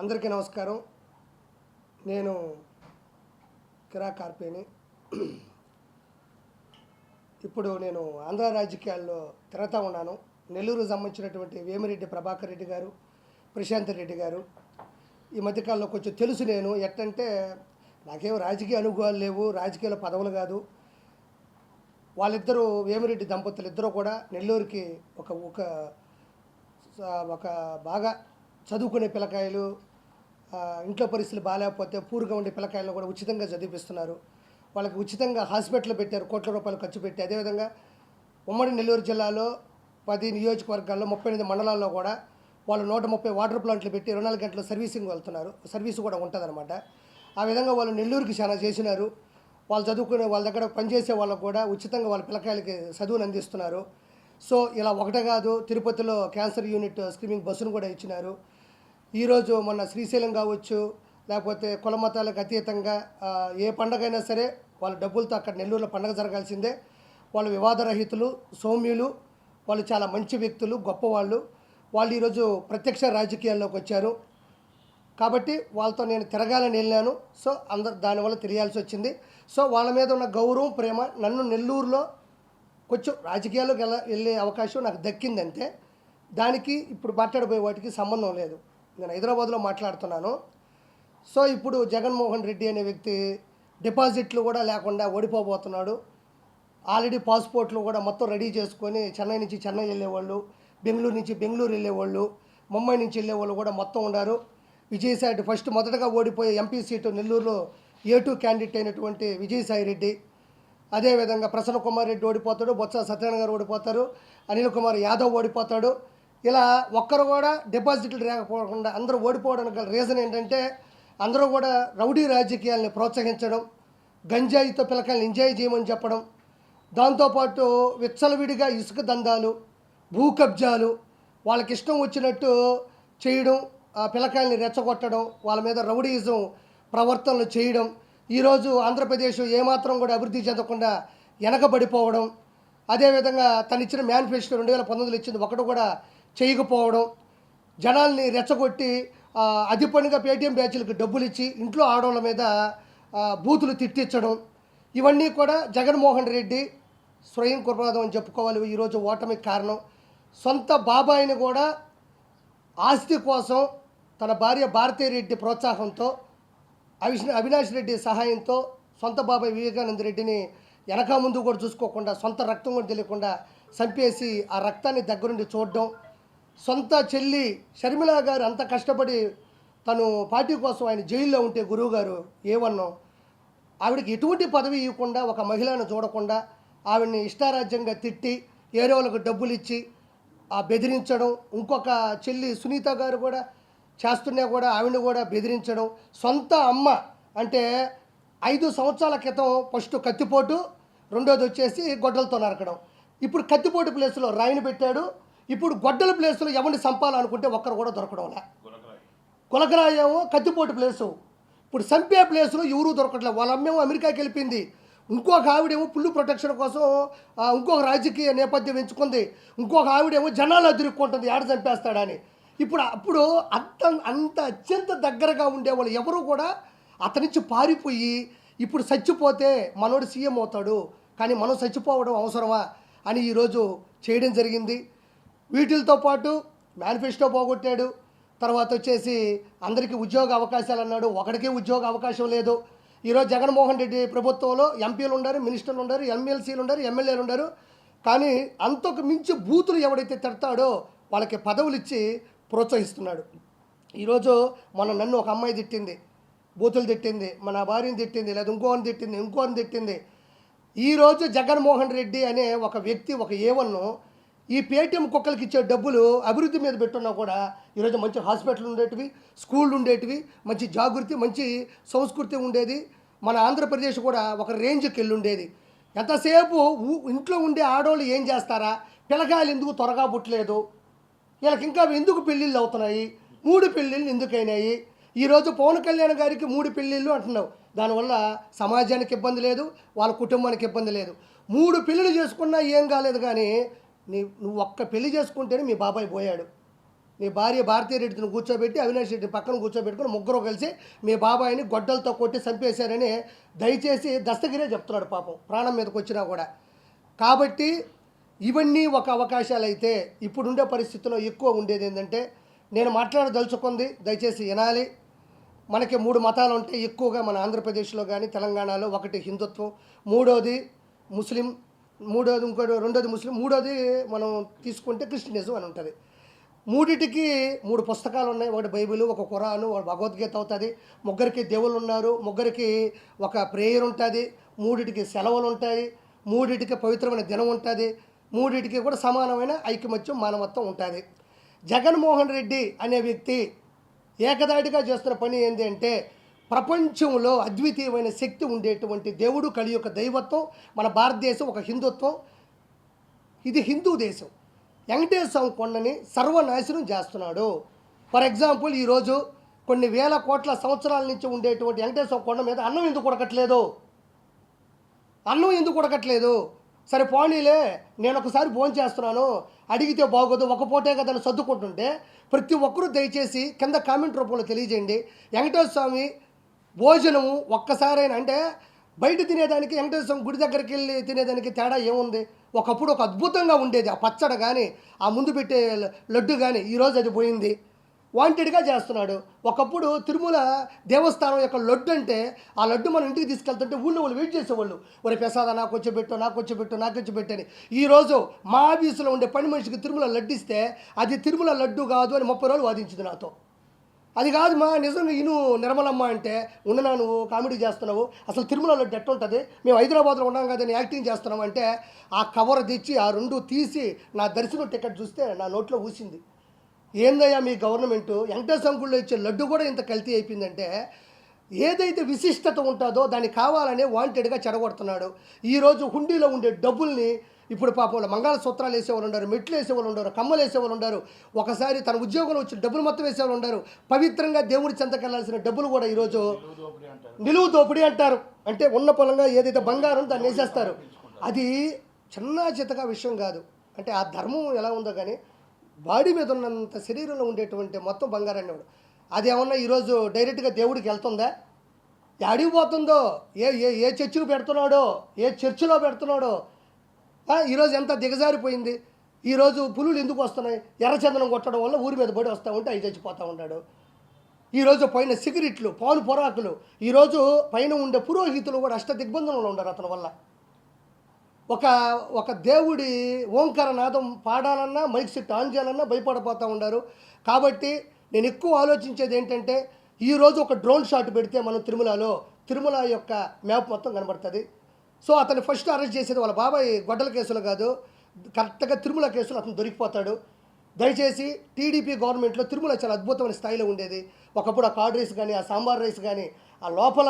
అందరికీ నమస్కారం. నేను కిరా కార్పేని. ఇప్పుడు నేను ఆంధ్ర రాజకీయాల్లో తిరుగుతూ ఉన్నాను. నెల్లూరు సంబంధించినటువంటి వేమిరెడ్డి ప్రభాకర్ రెడ్డి గారు, ప్రశాంత్ రెడ్డి గారు ఈ మధ్యకాలంలో కొంచెం తెలుసు. నేను ఎట్టంటే నాకేం రాజకీయ అనుభవాలు లేవు, రాజకీయాల పదవులు కాదు. వాళ్ళిద్దరూ వేమిరెడ్డి దంపతులు ఇద్దరు కూడా నెల్లూరుకి ఒక ఒక ఒక బాగా చదువుకునే పిల్లకాయలు, ఇంట్లో పరిస్థితులు బాగాలేకపోతే పూర్గా ఉండే పిల్లకాయలను కూడా ఉచితంగా చదివిస్తున్నారు. వాళ్ళకి ఉచితంగా హాస్పిటల్ పెట్టారు, కోట్ల రూపాయలు ఖర్చు పెట్టి. అదేవిధంగా ఉమ్మడి నెల్లూరు జిల్లాలో 10 నియోజకవర్గాల్లో 38 మండలాల్లో కూడా వాళ్ళు 130 వాటర్ ప్లాంట్లు పెట్టి 24 గంటలు సర్వీసింగ్ వెళ్తున్నారు. సర్వీస్ కూడా ఉంటుందన్నమాట. ఆ విధంగా వాళ్ళు నెల్లూరుకి చాలా చేసినారు. వాళ్ళు చదువుకునే వాళ్ళ దగ్గర పనిచేసే వాళ్ళకు కూడా ఉచితంగా వాళ్ళ పిల్లకాయలకి చదువును అందిస్తున్నారు. సో ఇలా ఒకటే కాదు, తిరుపతిలో క్యాన్సర్ యూనిట్ స్క్రీనింగ్ బస్సును కూడా ఇచ్చినారు. ఈరోజు మొన్న శ్రీశైలం కావచ్చు, లేకపోతే కుల మతాలకు అతీతంగా ఏ పండగైనా సరే వాళ్ళ డబ్బులతో అక్కడ నెల్లూరులో పండగ జరగాల్సిందే. వాళ్ళు వివాదరహితులు, సౌమ్యులు, వాళ్ళు చాలా మంచి వ్యక్తులు, గొప్పవాళ్ళు. వాళ్ళు ఈరోజు ప్రత్యక్ష రాజకీయాల్లోకి వచ్చారు కాబట్టి వాళ్ళతో నేను తిరగాలని వెళ్ళాను. సో అందరు దానివల్ల తెలియాల్సి వచ్చింది. సో వాళ్ళ మీద ఉన్న గౌరవం, ప్రేమ నన్ను నెల్లూరులో కొంచెం రాజకీయాల్లోకి వెళ్ళే అవకాశం నాకు దక్కిందంటే దానికి ఇప్పుడు మాట్లాడబోయే వాటికి సంబంధం లేదు. నేను హైదరాబాద్లో మాట్లాడుతున్నాను. సో ఇప్పుడు జగన్మోహన్ రెడ్డి అనే వ్యక్తి డిపాజిట్లు కూడా లేకుండా ఓడిపోబోతున్నాడు. ఆల్రెడీ పాస్పోర్ట్లు కూడా మొత్తం రెడీ చేసుకొని చెన్నై నుంచి చెన్నై వెళ్ళేవాళ్ళు, బెంగళూరు నుంచి బెంగళూరు వెళ్ళేవాళ్ళు, ముంబై నుంచి వెళ్ళేవాళ్ళు కూడా మొత్తం ఉన్నారు. విజయసాయి ఫస్ట్ మొదటగా ఓడిపోయే ఎంపీ సీటు నెల్లూరులో A2 క్యాండిడేట్ అయినటువంటి విజయసాయి రెడ్డి, అదేవిధంగా ప్రసన్న కుమార్ రెడ్డి ఓడిపోతాడు, బొత్స సత్యనారాయణ గారు ఓడిపోతారు, అనిల్ కుమార్ యాదవ్ ఓడిపోతాడు. ఇలా ఒక్కరు కూడా డిపాజిట్లు లేకపోకుండా అందరూ ఓడిపోవడానికి గల రీజన్ ఏంటంటే అందరూ కూడా రౌడీ రాజకీయాలని ప్రోత్సహించడం, గంజాయితో పిల్లకాయలను ఎంజాయ్ చేయమని చెప్పడం, దాంతోపాటు విచ్చలవిడిగా ఇసుక దందాలు, భూ కబ్జాలు, వాళ్ళకి ఇష్టం వచ్చినట్టు చేయడం, ఆ పిల్లకాయల్ని రెచ్చగొట్టడం, వాళ్ళ మీద రౌడీయిజం ప్రవర్తనలు చేయడం. ఈరోజు ఆంధ్రప్రదేశ్ ఏమాత్రం కూడా అభివృద్ధి చెందకుండా వెనకబడిపోవడం, అదేవిధంగా తను ఇచ్చిన మేనిఫెస్టో 2019 ఇచ్చింది ఒకటి కూడా చేయకపోవడం, జనాల్ని రెచ్చగొట్టి అది పనిగా పేటీఎం బ్యాచ్లకు డబ్బులు ఇచ్చి ఇంట్లో ఆడవాళ్ళ మీద బూతులు తిట్టించడం, ఇవన్నీ కూడా జగన్మోహన్ రెడ్డి స్వయం కృపాదం అని చెప్పుకోవాలి. ఈరోజు ఓటమికి కారణం. సొంత బాబాయిని కూడా ఆస్తి కోసం తన భార్య భారతీరెడ్డి ప్రోత్సాహంతో, అవినాష్ రెడ్డి సహాయంతో సొంత బాబాయ్ వివేకానంద రెడ్డిని వెనక ముందు కూడా చూసుకోకుండా సొంత రక్తం కూడా తెలియకుండా చంపేసి ఆ రక్తాన్ని దగ్గరుండి చూడడం, సొంత చెల్లి షర్మిల గారు అంత కష్టపడి తను పార్టీ కోసం ఆయన జైల్లో ఉంటే గురువు గారు ఏమన్నా ఆవిడకి ఎటువంటి పదవి ఇవ్వకుండా, ఒక మహిళను చూడకుండా ఆవిడని ఇష్టారాజ్యంగా తిట్టి ఏరే వాళ్ళకు డబ్బులు ఇచ్చి బెదిరించడం, ఇంకొక చెల్లి సునీత గారు కూడా చేస్తున్నా కూడా ఆవిడని కూడా బెదిరించడం, సొంత అమ్మ అంటే 5 సంవత్సరాల క్రితం ఫస్ట్ కత్తిపోటు, రెండోది వచ్చేసి గొడ్డలతో నరకడం. ఇప్పుడు కత్తిపోటు ప్లేస్లో రాయిని పెట్టాడు. ఇప్పుడు గొడ్డల ప్లేస్లో ఎవరిని చంపాలనుకుంటే ఒక్కరు కూడా దొరకడంలే. కులకరాయేమో కత్తిపోటు ప్లేసు, ఇప్పుడు చంపే ప్లేస్లో ఎవరూ దొరకట్లేదు. వాళ్ళ అమ్మేమో అమెరికాకి వెళ్ళిపోయింది, ఇంకొక ఆవిడేమో పుల్లు ప్రొటెక్షన్ కోసం ఇంకొక రాజకీయ నేపథ్యం ఎంచుకుంది, ఇంకొక ఆవిడేమో జనాలు అదిరుక్కుంటుంది ఏడ చంపేస్తాడని. అప్పుడు అంత అత్యంత దగ్గరగా ఉండేవాళ్ళు ఎవరు కూడా అతని నుంచి పారిపోయి ఇప్పుడు చచ్చిపోతే మనోడు సీఎం అవుతాడు, కానీ మనం చచ్చిపోవడం అవసరమా అని ఈరోజు చేయడం జరిగింది. వీటితో పాటు మేనిఫెస్టో పోగొట్టాడు. తర్వాత వచ్చేసి అందరికీ ఉద్యోగ అవకాశాలు అన్నాడు, ఒకడికే ఉద్యోగ అవకాశం లేదు. ఈరోజు జగన్మోహన్ రెడ్డి ప్రభుత్వంలో ఎంపీలు ఉన్నారు, మినిస్టర్లు ఉన్నారు, ఎమ్మెల్సీలు ఉన్నారు, ఎమ్మెల్యేలు ఉన్నారు. కానీ అంతకు మించి బూతులు ఎవడైతే తిడతాడో వాళ్ళకి పదవులు ఇచ్చి ప్రోత్సహిస్తున్నాడు. ఈరోజు నన్ను ఒక అమ్మాయి తిట్టింది, బూతులు తిట్టింది, మన భార్యని తిట్టింది, లేదా ఇంకోని తిట్టింది. ఈరోజు జగన్మోహన్ రెడ్డి అనే ఒక వ్యక్తి, ఒక ఏవన్ను ఈ పేటీఎం కుక్కలకి ఇచ్చే డబ్బులు అభివృద్ధి మీద పెట్టున్నా కూడా ఈరోజు మంచి హాస్పిటల్ ఉండేటివి, స్కూళ్ళు ఉండేటివి, మంచి జాగృతి, మంచి సంస్కృతి ఉండేది. మన ఆంధ్రప్రదేశ్ కూడా ఒక రేంజ్కి వెళ్ళి ఉండేది. ఎంతసేపు ఇంట్లో ఉండే ఆడవాళ్ళు ఏం చేస్తారా, పిల్లకాయలు ఎందుకు త్వరగా పుట్టలేదు, వీళ్ళకి ఇంకా ఎందుకు పెళ్ళిళ్ళు అవుతున్నాయి, 3 పెళ్ళిళ్ళు ఎందుకైనాయి. ఈరోజు పవన్ కళ్యాణ్ గారికి 3 పెళ్ళిళ్ళు అంటున్నావు, దానివల్ల సమాజానికి ఇబ్బంది లేదు, వాళ్ళ కుటుంబానికి ఇబ్బంది లేదు. 3 పెళ్ళిళ్ళు చేసుకున్నా ఏం కాలేదు, కానీ నువ్వు ఒక్క పెళ్లి చేసుకుంటేనే మీ బాబాయ్ పోయాడు. నీ భార్య భారతీయ రెడ్డిని కూర్చోబెట్టి అవినాష్ రెడ్డి పక్కన కూర్చోబెట్టుకుని ముగ్గురు కలిసి మీ బాబాయిని గొడ్డలతో కొట్టి చంపేశారని దయచేసి దస్తగిరే చెప్తున్నాడు పాపం ప్రాణం మీదకి వచ్చినా కూడా. కాబట్టి ఇవన్నీ ఒక అవకాశాలు అయితే ఇప్పుడుండే పరిస్థితుల్లో ఎక్కువ ఉండేది ఏంటంటే, నేను మాట్లాడదలుచుకుంది దయచేసి వినాలి. మనకి 3 మతాలు ఉంటాయి ఎక్కువగా మన ఆంధ్రప్రదేశ్లో కానీ తెలంగాణలో. ఒకటి హిందుత్వం, మూడోది ముస్లిం, రెండోది ముస్లిం, మూడోది మనం తీసుకుంటే క్రిస్టియనిజం అని ఉంటుంది. మూడిటికి 3 పుస్తకాలు ఉన్నాయి. ఒకటి బైబిల్, ఒక ఖురాను, ఒక భగవద్గీత అవుతుంది. ముగ్గురికి దేవుళ్ళు ఉన్నారు, ముగ్గురికి ఒక ప్రేయర్ ఉంటుంది, మూడిటికి సెలవులు ఉంటాయి, మూడిటికి పవిత్రమైన దినం ఉంటుంది, మూడిటికి కూడా సమానమైన ఐకమత్యం మానవత్వం ఉంటుంది. జగన్మోహన్ రెడ్డి అనే వ్యక్తి ఏకదాటిగా చేస్తున్న పని ఏంటి అంటే, ప్రపంచంలో అద్వితీయమైన శక్తి ఉండేటువంటి దేవుడు, కలి యొక్క దైవత్వం, మన భారతదేశం ఒక హిందుత్వం, ఇది హిందూ దేశం. వెంకటేశ్వర కొండని సర్వనాశనం చేస్తున్నాడు. ఫర్ ఎగ్జాంపుల్, ఈరోజు కొన్ని వేల కోట్ల సంవత్సరాల నుంచి ఉండేటువంటి వెంకటేశ్వర కొండ మీద అన్నం ఎందుకు ఉడకట్లేదు? సరే పోనీలే, నేను ఒకసారి ఫోన్ చేస్తున్నాను, అడిగితే బాగోదు, ఒక పూటే కదా అని సర్దుకుంటుంటే, ప్రతి ఒక్కరూ దయచేసి కింద కామెంట్ రూపంలో తెలియజేయండి. వెంకటేశ్వర స్వామి భోజనము ఒక్కసారైనా, అంటే బయట తినేదానికి వెంకటేశ్వర స్వామి గుడి దగ్గరికి వెళ్ళి తినేదానికి తేడా ఏముంది? ఒకప్పుడు ఒక అద్భుతంగా ఉండేది ఆ పచ్చడి కానీ, ఆ ముందు పెట్టే లడ్డు కానీ. ఈరోజు అది పోయింది, వాంటెడ్గా చేస్తున్నాడు. ఒకప్పుడు తిరుమల దేవస్థానం యొక్క లడ్డు అంటే, ఆ లడ్డు మనం ఇంటికి తీసుకెళ్తుంటే ఊళ్ళో వాళ్ళు వెయిట్ చేసేవాళ్ళు, ఒరే ప్రసాద నాకు వచ్చి పెట్టని. ఈరోజు మా ఆఫీసులో ఉండే పని మనిషికి తిరుమల లడ్డు ఇస్తే అది తిరుమల లడ్డు కాదు అని 30 రోజులు వాదించింది నాతో. అది కాదు మా నిజంగా ఇను నిర్మలమ్మ అంటే, ఉండనా నువ్వు కామెడీ చేస్తున్నావు, అసలు తిరుమల లడ్డు ఎట్టుంటుంది, మేము హైదరాబాద్లో ఉన్నాం కదని యాక్టింగ్ చేస్తున్నాం అంటే, ఆ కవర్ తెచ్చి ఆ 2 తీసి నా దర్శనం టికెట్ చూస్తే నా నోట్లో ఊసింది. ఏందయ్యా మీ గవర్నమెంటు, వెంకటేశ్వర గుళ్ళో ఇచ్చే లడ్డు కూడా ఇంత కల్తీ అయిపోయిందంటే, ఏదైతే విశిష్టత ఉంటుందో దాన్ని కావాలనే వాంటెడ్గా చెడగొడుతున్నాడు. ఈరోజు హుండీలో ఉండే డబ్బుల్ని ఇప్పుడు పాపం మంగళసూత్రాలు వేసేవాళ్ళు ఉన్నారు, మెట్లు వేసేవాళ్ళు ఉన్నారు, కమ్మలు వేసేవాళ్ళు ఉన్నారు, ఒకసారి తన ఉద్యోగంలో వచ్చిన డబ్బులు మొత్తం వేసేవాళ్ళు ఉన్నారు. పవిత్రంగా దేవుడి చెంతకెళ్లాల్సిన డబ్బులు కూడా ఈరోజు నిలువు దోపిడీ అంటారు. అంటే ఉన్న పొలంగా ఏదైతే బంగారం దాన్ని వేసేస్తారు. అది చిన్న చితక విషయం కాదు. అంటే ఆ ధర్మం ఎలా ఉందో కానీ, బాడీ మీద ఉన్నంత శరీరంలో ఉండేటువంటి మొత్తం బంగారాన్ని వాడు, అది ఏమన్నా ఈరోజు డైరెక్ట్గా దేవుడికి వెళ్తుందా? యాడికి పోతుందో, ఏ ఏ ఏ చర్చిలో పెడుతున్నాడో, ఏ చర్చిలో పెడుతున్నాడో. ఈరోజు ఎంత దిగజారిపోయింది. ఈరోజు పులులు ఎందుకు వస్తున్నాయి? ఎర్రచందనం కొట్టడం వల్ల ఊరి మీద పడి వస్తూ ఉంటే అవి చచ్చిపోతూ ఉన్నాడు. ఈరోజు పైన సిగరెట్లు, పాలు పొరాకులు, ఈరోజు పైన ఉండే పురోహితులు కూడా దిగ్బంధనంలో ఉండరు అతని వల్ల. ఒక దేవుడి ఓంకారనాదం పాడాలన్నా, మైక్ సెట్ ఆన్ చేయాలన్నా భయపడిపోతూ ఉన్నారు. కాబట్టి నేను ఎక్కువ ఆలోచించేది ఏంటంటే, ఈరోజు ఒక డ్రోన్ షాట్ పెడితే మనం తిరుమల యొక్క మ్యాప్ మొత్తం కనబడుతుంది. సో అతన్ని ఫస్ట్ అరెస్ట్ చేసేది వాళ్ళ బాబాయ్ గొడ్డల కేసులు కాదు, కరెక్ట్గా తిరుమల కేసులు అతను దొరికిపోతాడు. దయచేసి టీడీపీ గవర్నమెంట్లో తిరుమల చాలా అద్భుతమైన స్థాయిలో ఉండేది. ఒకప్పుడు ఆ కార్డ్ రైస్ కానీ, ఆ సాంబార్ రైస్ కానీ, ఆ లోపల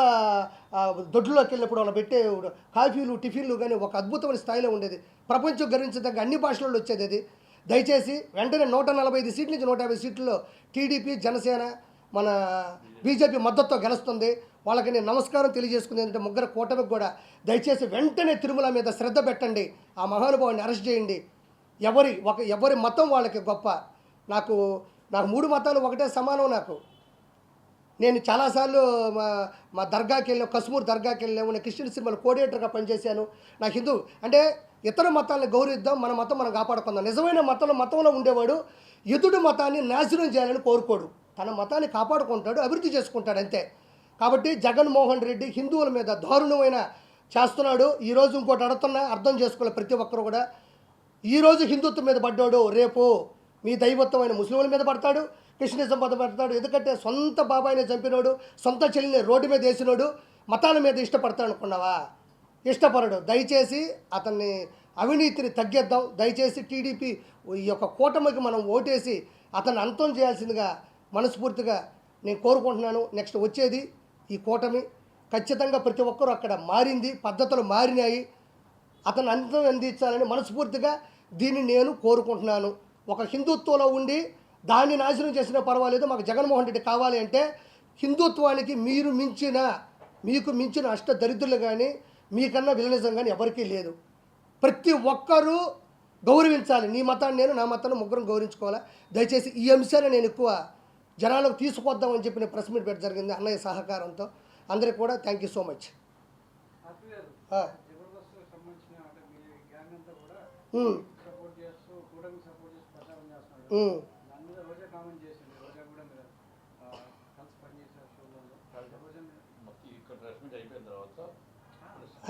దొడ్లోకి వెళ్ళినప్పుడు వాళ్ళు పెట్టే కాఫీలు, టిఫిన్లు కానీ ఒక అద్భుతమైన స్థాయిలో ఉండేది. ప్రపంచం గర్వించదగ్గ అన్ని భాషలలో వచ్చేది అది. దయచేసి వెంటనే 145 సీట్ల నుంచి 150 సీట్లలో టీడీపీ, జనసేన, మన బీజేపీ మద్దతుతో గెలుస్తుంది. వాళ్ళకి నేను నమస్కారం తెలియజేసుకుంది ఏంటంటే, ముగ్గురు కూటమికి కూడా దయచేసి వెంటనే తిరుమల మీద శ్రద్ధ పెట్టండి, ఆ మహానుభావుని అరెస్ట్ చేయండి. ఎవరి మతం వాళ్ళకి గొప్ప. నాకు 3 మతాలు ఒకటే సమానం. నేను చాలాసార్లు మా దర్గాకి వెళ్ళాను, కశ్మూర్ దర్గాకి వెళ్ళాము, నేను క్రిస్టియన్ సినిమాలో కోఆర్డినేటర్గా పనిచేశాను. నాకు హిందూ అంటే ఇతర మతాలను గౌరవిద్దాం, మన మతం మనం కాపాడుకుందాం. నిజమైన మతంలో ఉండేవాడు ఎదుటి మతాన్ని నాశనం చేయాలని కోరుకోడు, తన మతాన్ని కాపాడుకుంటాడు, అభివృద్ధి చేసుకుంటాడు అంతే. కాబట్టి జగన్మోహన్ రెడ్డి హిందువుల మీద దారుణమైన చేస్తున్నాడు. ఈరోజు ఇంకోటి అడుగుతున్నా, అర్థం చేసుకోవాలి ప్రతి ఒక్కరు కూడా. ఈరోజు హిందుత్వం మీద పడ్డాడు, రేపు మీ దైవత్వమైన ముస్లింల మీద పడతాడు, క్రిస్టియనిజం మీద పడతాడు. ఎందుకంటే సొంత బాబాయిని చంపినోడు, సొంత చెల్లిని రోడ్డు మీద వేసినోడు మతాల మీద ఇష్టపడతాడు అనుకున్నావా? ఇష్టపడడు. దయచేసి అతన్ని అవినీతిని తగ్గిద్దాం. దయచేసి టీడీపీ ఈ యొక్క కూటమికి మనం ఓటేసి అతన్ని అంతం చేయాల్సిందిగా మనస్ఫూర్తిగా నేను కోరుకుంటున్నాను. నెక్స్ట్ వచ్చేది ఈ కూటమి ఖచ్చితంగా ప్రతి ఒక్కరూ అక్కడ మారింది, పద్ధతులు మారినాయి. అతను అంతం అందించాలని మనస్ఫూర్తిగా దీన్ని నేను కోరుకుంటున్నాను. ఒక హిందుత్వంలో ఉండి దాన్ని నాశనం చేసినా పర్వాలేదు, మాకు జగన్మోహన్ రెడ్డి కావాలి అంటే హిందుత్వానికి మీకు మించిన అష్ట దరిద్రులు కానీ, మీకన్నా విలనిజం కానీ ఎవరికీ లేదు. ప్రతి ఒక్కరూ గౌరవించాలి. నీ మతాన్ని నేను, నా మతాన్ని ముగ్గురం గౌరవించుకోవాలా. దయచేసి ఈ అంశాన్ని నేను ఎక్కువ జనాలకు తీసుకొద్దామని చెప్పి నేను ప్రెస్ మీట్ పెట్టడం జరిగింది అన్నయ్య సహకారంతో. అందరికీ కూడా థ్యాంక్ యూ సో మచ్.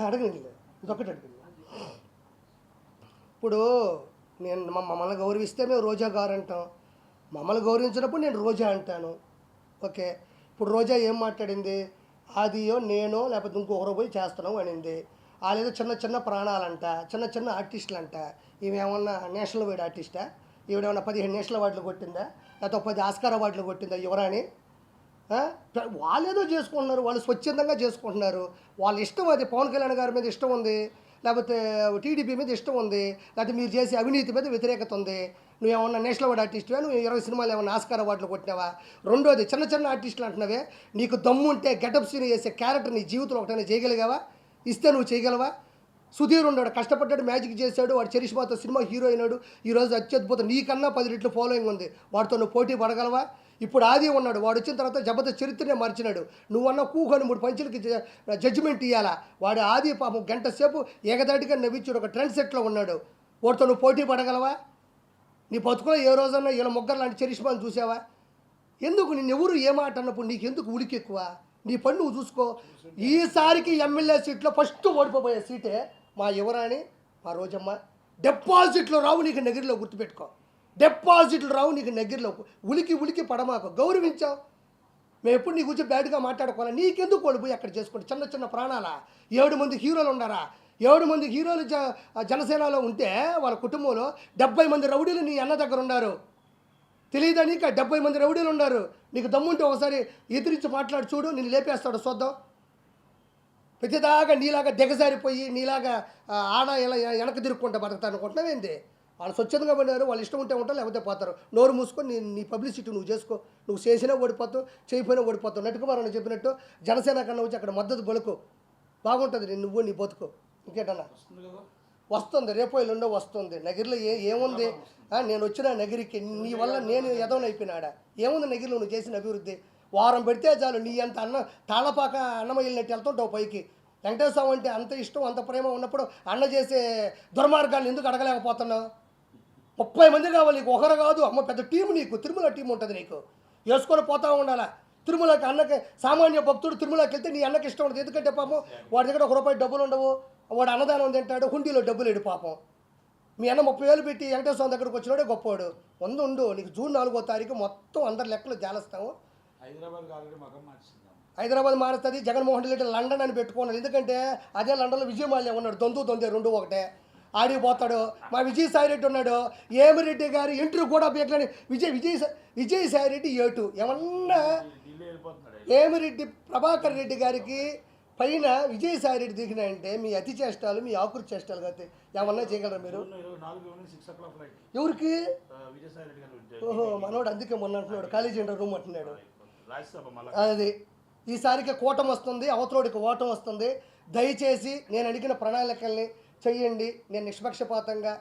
అడగండి, ఇదొక్కటి అడగండి. ఇప్పుడు నేను మమ్మల్ని గౌరవిస్తే మేము రోజా గారు అంటాం, మమ్మల్ని గౌరవించినప్పుడు నేను రోజా అంటాను. ఓకే, ఇప్పుడు రోజా ఏం మాట్లాడింది? ఆదియో నేనో లేకపోతే ఇంకొకరు పోయి చేస్తున్నాం అనింది. వాళ్ళేదో చిన్న చిన్న ప్రాణాలంట, చిన్న చిన్న ఆర్టిస్టులు అంట. ఈమెమన్నా నేషనల్ వైడ్ ఆర్టిస్టా? ఈవిడేమన్నా 15 నేషనల్ అవార్డులు కొట్టిందా, లేకపోతే 10 ఆస్కార్ అవార్డులు కొట్టిందా యువరాణి? వాళ్ళు ఏదో చేసుకుంటున్నారు, వాళ్ళు స్వచ్ఛందంగా చేసుకుంటున్నారు. వాళ్ళ ఇష్టం. అది పవన్ కళ్యాణ్ గారి మీద ఇష్టం ఉంది, లేకపోతే టీడీపీ మీద ఇష్టం ఉంది, లేకపోతే మీరు చేసే అవినీతి మీద వ్యతిరేకత ఉంది. నువ్వేమన్నా నేషనల్ అవార్డు ఆర్టిస్టువా? నువ్వు 20 సినిమాలు ఏమన్నా ఆస్కార్ అవార్డులు కొట్టినావా? రెండోది, చిన్న చిన్న ఆర్టిస్టులు అంటున్నావే, నీకు దమ్ము ఉంటే గెటప్ సీన్ చేసే క్యారెక్టర్ నీ జీవితంలో ఒకటైనా చేయగలిగావా? ఇస్తే నువ్వు చేయగలవా? సుధీర్ ఉన్నాడు, కష్టపడ్డాడు, మ్యాజిక్ చేశాడు, వాడు చరిష్మాతో సినిమా హీరో అయినాడు, ఈరోజు అత్యద్భుతం, నీకన్నా 10 రెట్లు ఫాలోయింగ్ ఉంది, వాడితో నువ్వు పోటీ పడగలవా? ఇప్పుడు ఆది ఉన్నాడు, వాడు వచ్చిన తర్వాత జబర్దస్త్ చరిత్రనే మార్చినాడు. నువ్వన్నా కూకొని 3 పంచులకి జడ్జిమెంట్ ఇవ్వాలా? వాడు ఆది పాపం గంట సేపు ఏకదాటిగా నవ్వించాడు, ఒక ట్రెండ్ సెట్లో ఉన్నాడు. వాడితో నువ్వు పోటీ పడగలవా? నీ బతుకులో ఏ రోజన్నా ఇలా మొగ్గరు లాంటి చరిష్మాను చూసావా? ఎందుకు నిన్నెవరు ఏమాట అన్నప్పుడు నీకెందుకు ఉడికి ఎక్కువ? నీ పని నువ్వు చూసుకో. ఈసారికి ఎమ్మెల్యే సీట్లో ఫస్ట్ ఓడిపోయే సీటే మా యువరాణి, మా రోజమ్మ. డిపాజిట్లు రావు నీకు నగిరిలో, గుర్తుపెట్టుకో. డిపాజిట్లు రావు నీకు నగిరిలో. ఉలికి ఉలికి పడమాకు, గౌరవించావు. మేము ఎప్పుడు నీ గురించి బ్యాడ్గా మాట్లాడుకోవాలి. నీకెందుకు ఓడిపోయి అక్కడ చేసుకోండి? చిన్న చిన్న ప్రాణాల 7 మంది హీరోలు ఉన్నారా? 7 మంది హీరోలు జనసేనలో ఉంటే వాళ్ళ కుటుంబంలో 70 మంది రౌడీలు నీ అన్న దగ్గర ఉన్నారు. తెలియదా నీకు? 70 మంది రౌడీలు ఉన్నారు. నీకు దమ్ముంటే ఒకసారి ఎదిరించి మాట్లాడి చూడు, నేను లేపేస్తాడు చూద్దాం. ప్రతిదాకా నీలాగా దిగజారిపోయి నీలాగా ఆడ ఇలా వెనక తిరుక్కుంటా బతుకుతాను అనుకుంటున్నావేంది? వాళ్ళు స్వచ్ఛందంగా పడినారు, వాళ్ళు ఇష్టం ఉంటే ఉంటారు, లేకపోతే పోతారు. నోరు మూసుకొని నీ పబ్లిసిటీ నువ్వు చేసుకో. నువ్వు చేసినా ఓడిపోతావు, చేయకపోయినా ఓడిపోతావు. నటుకుమారని చెప్పినట్టు జనసేన కన్నా వచ్చి అక్కడ మద్దతు బలుకు, బాగుంటుంది. నువ్వు నీ బతుకు. ఇంకేటన్నా వస్తుంది, రేపో ఎల్లుండో వస్తుంది. నగిరిలో ఏముంది? నేను వచ్చిన నగిరికి నీ వల్ల నేను ఎదవనైపోయినాడా? ఏముంది నగిరిలో నువ్వు చేసిన అభివృద్ధి? వారం పెడితే చాలు, నీ అంత తాళపాక అన్నం వెళ్ళినట్టు వెళ్తుంటావు పైకి. వెంకటేశ్వర స్వామి అంటే అంత ఇష్టం, అంత ప్రేమ ఉన్నప్పుడు అన్న చేసే దుర్మార్గాలు ఎందుకు అడగలేకపోతున్నావు? 30 మంది కావాలి నీకు, ఒకరు కాదు. అమ్మ పెద్ద టీం నీకు, తిరుమల టీం ఉంటుంది నీకు, వేసుకొని పోతా ఉండాలా. తిరుమలకి అన్నకి సామాన్య భక్తుడు తిరుమలకి వెళ్తే నీ అన్నకి ఇష్టం ఉంటుంది. ఎందుకంటే పాపం వాడి దగ్గర ₹1 డబ్బులు ఉండవు, వాడు అన్నదానం తింటాడు, హుండీలో డబ్బులు లేడు పాపం. మీ అన్న 30,000 పెట్టి వెంకటేశ్వర స్వామి దగ్గరకు వచ్చినాడే గొప్పవాడు. ఉండు నీకు జూన్ 4వ తారీఖు మొత్తం అందరి లెక్కలు జాలస్తాము. హైదరాబాద్ మారుస్తుంది. జగన్మోహన్ రెడ్డి లండన్ అని పెట్టుకున్నాడు. ఎందుకంటే అదే లండన్లో విజయమాల్య ఉన్నాడు, దొందే 2 ఒకటే. ఆడికి పోతాడు. మా విజయసాయిరెడ్డి ఉన్నాడు, ఏమిరెడ్డి గారి ఇంటర్వ్యూ కూడా బేకలని విజయసాయిరెడ్డి ఏటు ఏమన్నా ఏమిరెడ్డి ప్రభాకర్ రెడ్డి గారికి పైన విజయసాయిరెడ్డి దిగినాయంటే మీ అతి చేష్టాలు, మీ ఆకురు చేష్టాలు అయితే ఏమన్నా చేయగలరా మీరు? ఎవరికి? ఓహో, మనోడు అందుకే మొన్న అంటున్నాడు కాలేజీ రూమ్ అంటున్నాడు. అది ఈసారికి కూటమి వస్తుంది, అవతలోడికి ఓటం వస్తుంది. దయచేసి నేను అడిగిన ప్రణాళికల్ని చెయ్యండి. నేను నిష్పక్షపాతంగా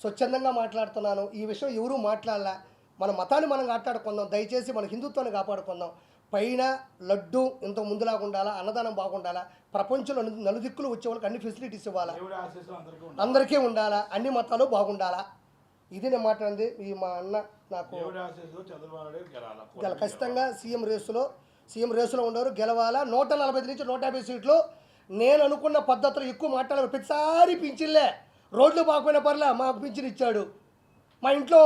స్వచ్ఛందంగా మాట్లాడుతున్నాను. ఈ విషయం ఎవరూ మాట్లాడాల. మన మతాన్ని మనం కాపాడుకుందాం. దయచేసి మన హిందుత్వాన్ని కాపాడుకుందాం. పైన లడ్డు ఇంత ముందులాగా ఉండాలా, అన్నదానం బాగుండాలా, ప్రపంచంలో నలుదిక్కులు వచ్చే వాళ్ళకి అన్ని ఫెసిలిటీస్ ఇవ్వాలా, అందరికీ ఉండాలా, అన్ని మతాలు బాగుండాలా. ఇది నేను మాట్లాడింది. ఈ మా అన్న నాకు ఖచ్చితంగా సీఎం రేసులో ఉండరు, గెలవాలా. 140 నుంచి 150 సీట్లు. నేను అనుకున్న పద్ధతిలో ఎక్కువ మాట్లాడాలి. ప్రతిసారి పింఛన్లే, రోడ్లు బాగుపోయిన పర్లే మాకు పింఛన్ ఇచ్చాడు. మా ఇంట్లో